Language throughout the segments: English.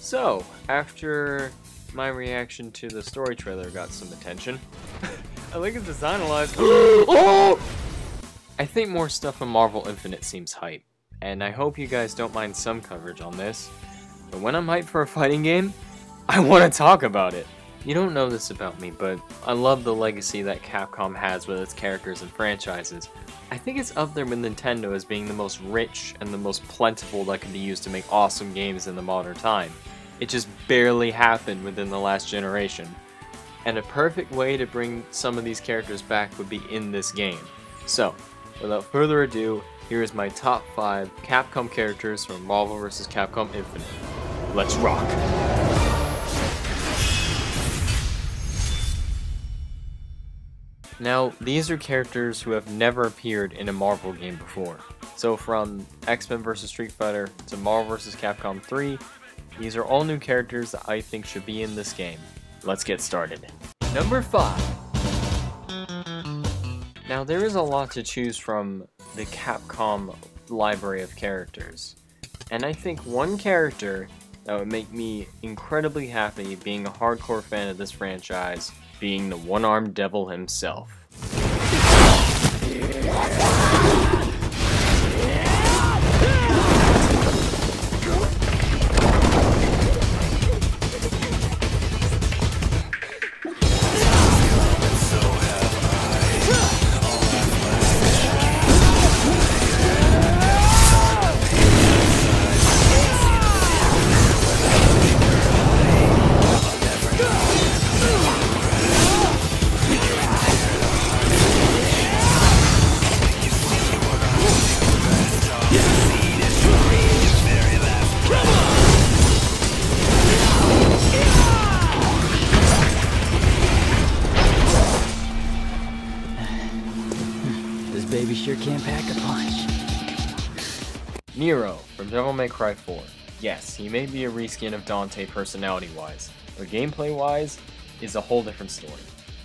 So, after my reaction to the story trailer got some attention, I like his design a lot. Oh! I think more stuff on Marvel Infinite seems hype, and I hope you guys don't mind some coverage on this, but when I'm hyped for a fighting game, I want to talk about it. You don't know this about me, but I love the legacy that Capcom has with its characters and franchises. I think it's up there with Nintendo as being the most rich and the most plentiful that can be used to make awesome games in the modern time. It just barely happened within the last generation. And a perfect way to bring some of these characters back would be in this game. So, without further ado, here is my top 5 Capcom characters from Marvel vs. Capcom Infinite. Let's rock! Now, these are characters who have never appeared in a Marvel game before. So from X-Men vs. Street Fighter to Marvel vs. Capcom 3, these are all new characters that I think should be in this game. Let's get started. Number 5. Now, there is a lot to choose from the Capcom library of characters. And I think one character that would make me incredibly happy being a hardcore fan of this franchise being the one-armed devil himself. Baby sure can't pack a punch. Nero from Devil May Cry 4. Yes, he may be a reskin of Dante personality-wise, but gameplay-wise is a whole different story.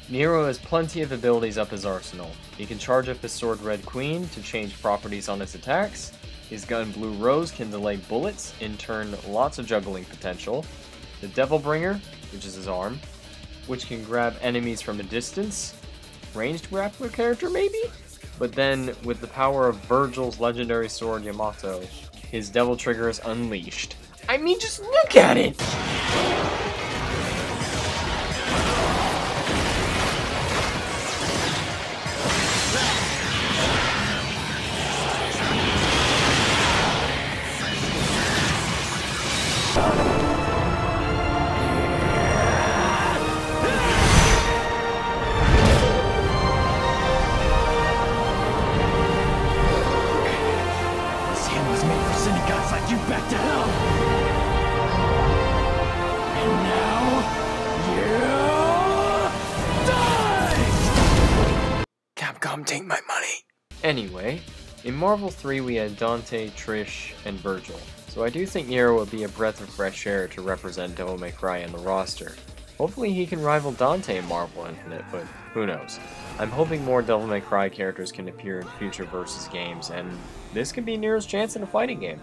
Nero has plenty of abilities up his arsenal. He can charge up his sword Red Queen to change properties on his attacks. His gun Blue Rose can delay bullets, in turn lots of juggling potential. The Devil Bringer, which is his arm, which can grab enemies from a distance. Ranged grappler character maybe? But then, with the power of Virgil's legendary sword Yamato, his Devil Trigger is unleashed. I mean, just look at it! Back to hell! And now, you die! Capcom, take my money! Anyway, in Marvel 3 we had Dante, Trish, and Virgil, so I do think Nero would be a breath of fresh air to represent Devil May Cry in the roster. Hopefully he can rival Dante in Marvel Infinite, but who knows. I'm hoping more Devil May Cry characters can appear in future Versus games, and this could be Nero's chance in a fighting game.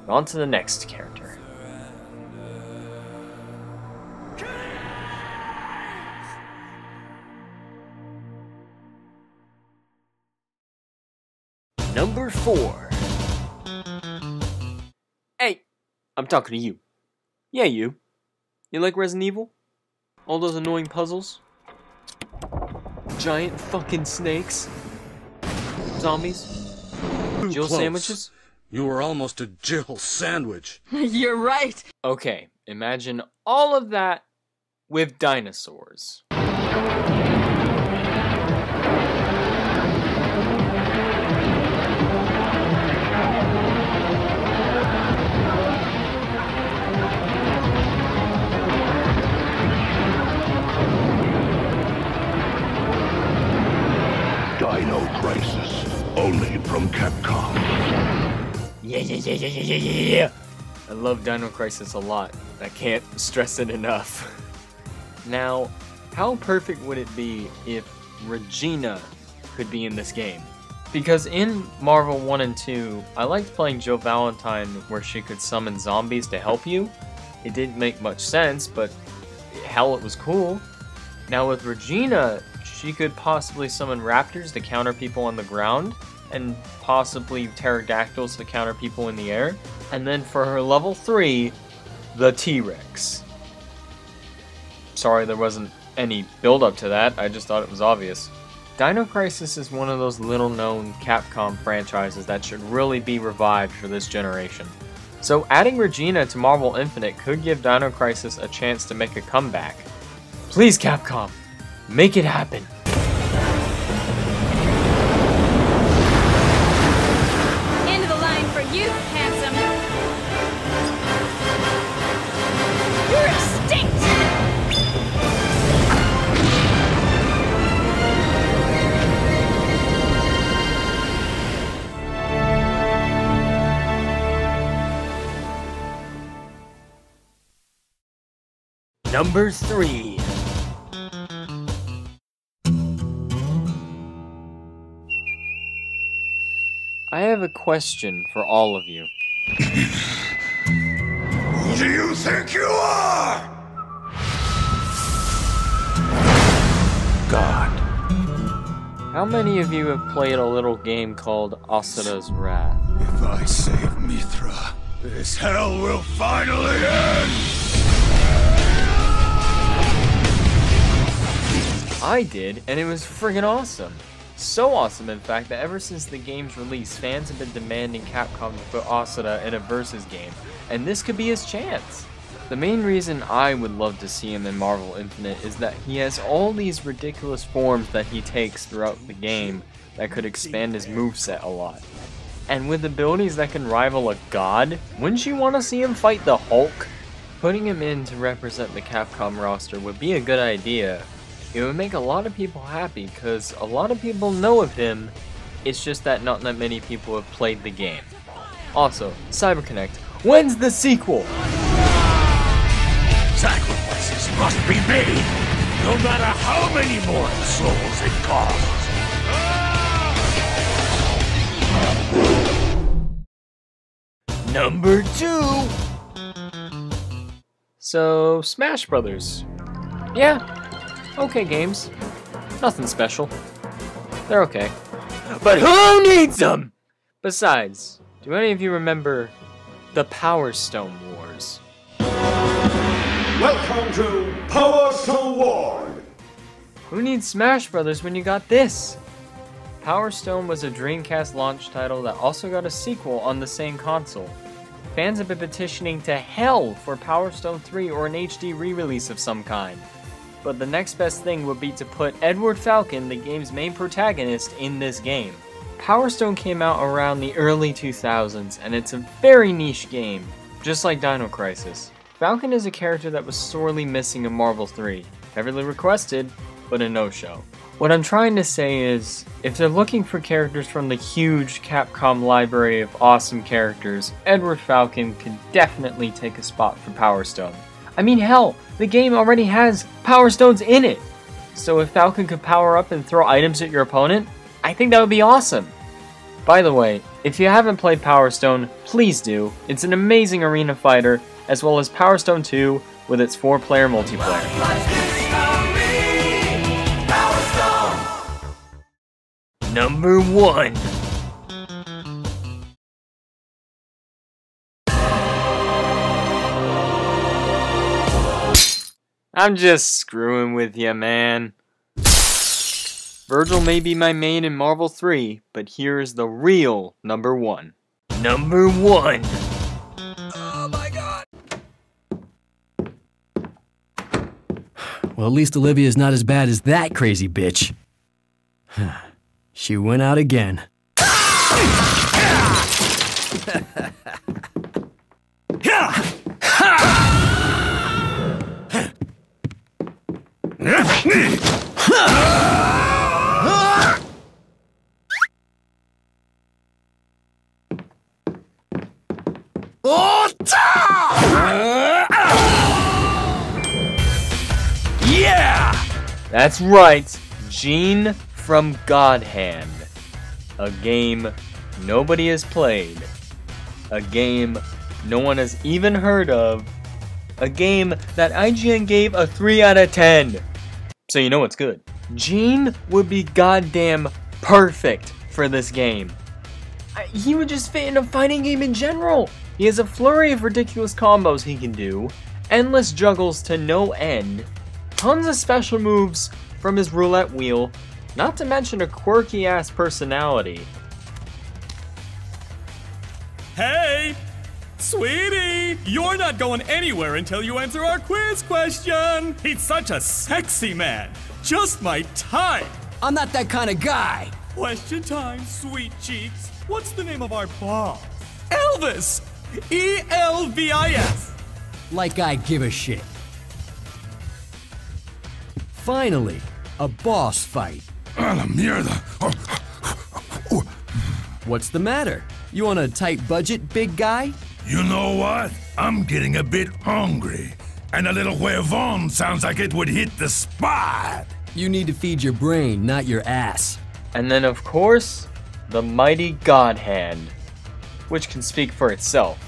On to the next character. Number 4. Hey, I'm talking to you. Yeah, you. You like Resident Evil? All those annoying puzzles? Giant fucking snakes? Zombies? Jill sandwiches? You were almost a Jill sandwich. You're right. Okay, imagine all of that with dinosaurs. Dino Crisis, only from Capcom. Yeah. I love Dino Crisis a lot. I can't stress it enough. Now, how perfect would it be if Regina could be in this game? Because in Marvel 1 and 2, I liked playing Jill Valentine where she could summon zombies to help you, It didn't make much sense, but hell, it was cool. Now with Regina, she could possibly summon raptors to counter people on the ground, and possibly pterodactyls to counter people in the air. And then for her level 3, the T-Rex. Sorry there wasn't any build up to that, I just thought it was obvious. Dino Crisis is one of those little known Capcom franchises that should really be revived for this generation. So adding Regina to Marvel Infinite could give Dino Crisis a chance to make a comeback. Please Capcom, make it happen! End of the line for you, handsome! You're extinct! Number 3. I have a question for all of you. Who do you think you are? God. How many of you have played a little game called Asura's Wrath? If I save Mithra, this hell will finally end! I did, and it was friggin' awesome. So awesome, in fact, that ever since the game's release, fans have been demanding Capcom to put Asura in a versus game, and this could be his chance. The main reason I would love to see him in Marvel Infinite is that he has all these ridiculous forms that he takes throughout the game that could expand his moveset a lot. And with abilities that can rival a god, wouldn't you want to see him fight the Hulk? Putting him in to represent the Capcom roster would be a good idea. It would make a lot of people happy because a lot of people know of him, it's just that not that many people have played the game. Also, CyberConnect, when's the sequel? Sacrifices must be made, no matter how many mortal souls it costs. Number 2! So, Smash Brothers. Yeah, okay games. Nothing special. They're okay. But who needs them? Besides, do any of you remember the Power Stone Wars? Welcome to Power Stone War! Who needs Smash Brothers when you got this? Power Stone was a Dreamcast launch title that also got a sequel on the same console. Fans have been petitioning to hell for Power Stone 3 or an HD re-release of some kind. But the next best thing would be to put Edward Falcon, the game's main protagonist, in this game. Power Stone came out around the early 2000s, and it's a very niche game, just like Dino Crisis. Falcon is a character that was sorely missing in Marvel 3, heavily requested, but a no-show. What I'm trying to say is, if they're looking for characters from the huge Capcom library of awesome characters, Edward Falcon could definitely take a spot for Power Stone. I mean, hell, the game already has Power Stones in it! So if Falcon could power up and throw items at your opponent, I think that would be awesome! By the way, if you haven't played Power Stone, please do. It's an amazing arena fighter, as well as Power Stone 2 with its 4-player multiplayer. Number 1. I'm just screwing with ya, man. Virgil may be my main in Marvel 3, but here is the real number 1. Number 1. Oh my god! Well, at least Olivia's not as bad as that crazy bitch. She went out again. Yeah! That's right, Gene from God Hand. A game nobody has played. A game no one has even heard of. a game that IGN gave a 3 out of 10. So you know it's good. Gene would be goddamn perfect for this game. He would just fit in a fighting game in general. He has a flurry of ridiculous combos he can do, endless juggles to no end, tons of special moves from his roulette wheel, not to mention a quirky ass personality. Hey! Sweetie! You're not going anywhere until you answer our quiz question! He's such a sexy man! Just my type! I'm not that kind of guy. Question time, sweet cheeks. What's the name of our boss? Elvis! E-L-V-I-S! Like I give a shit. Finally, a boss fight. A la mierda. What's the matter? You on a tight budget, big guy? You know what? I'm getting a bit hungry. And a little huevon sounds like it would hit the spot. You need to feed your brain, not your ass. And then of course, the mighty God Hand, which can speak for itself.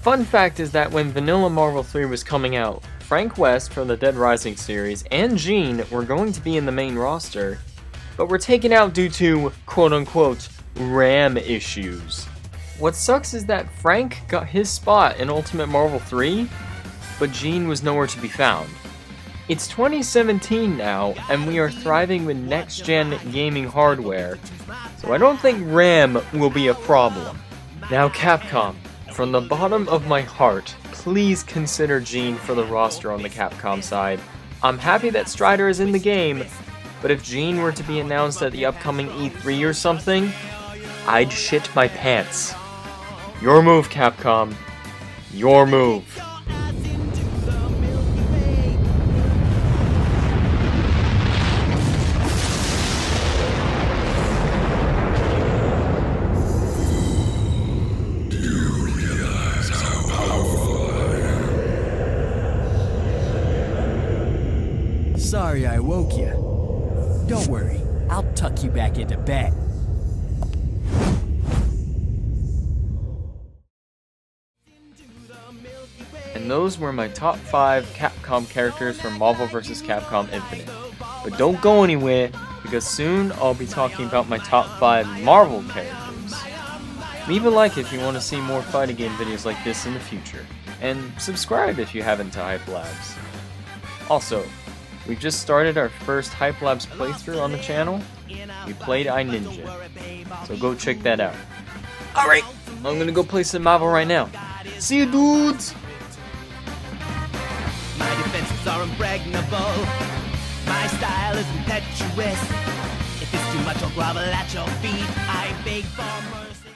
Fun fact is that when Vanilla Marvel 3 was coming out, Frank West from the Dead Rising series and Gene were going to be in the main roster, but were taken out due to quote-unquote RAM issues. What sucks is that Frank got his spot in Ultimate Marvel 3, but Gene was nowhere to be found. It's 2017 now, and we are thriving with next-gen gaming hardware, so I don't think RAM will be a problem. Now Capcom, from the bottom of my heart, please consider Gene for the roster on the Capcom side. I'm happy that Strider is in the game, but if Gene were to be announced at the upcoming E3 or something, I'd shit my pants. Your move, Capcom. Your move. Sorry I woke you. Don't worry, I'll tuck you back into bed. And those were my top 5 Capcom characters from Marvel vs. Capcom Infinite. But don't go anywhere, because soon I'll be talking about my top 5 Marvel characters. Leave a like if you want to see more fighting game videos like this in the future. And subscribe if you haven't to Hype Labs. Also, we've just started our first Hype Labs playthrough on the channel. We played iNinja, so go check that out. Alright, I'm gonna go play some Marvel right now. See you, dudes! My defenses are impregnable. My style is impetuous. If it's too much, I'll grovel at your feet. I beg for mercy.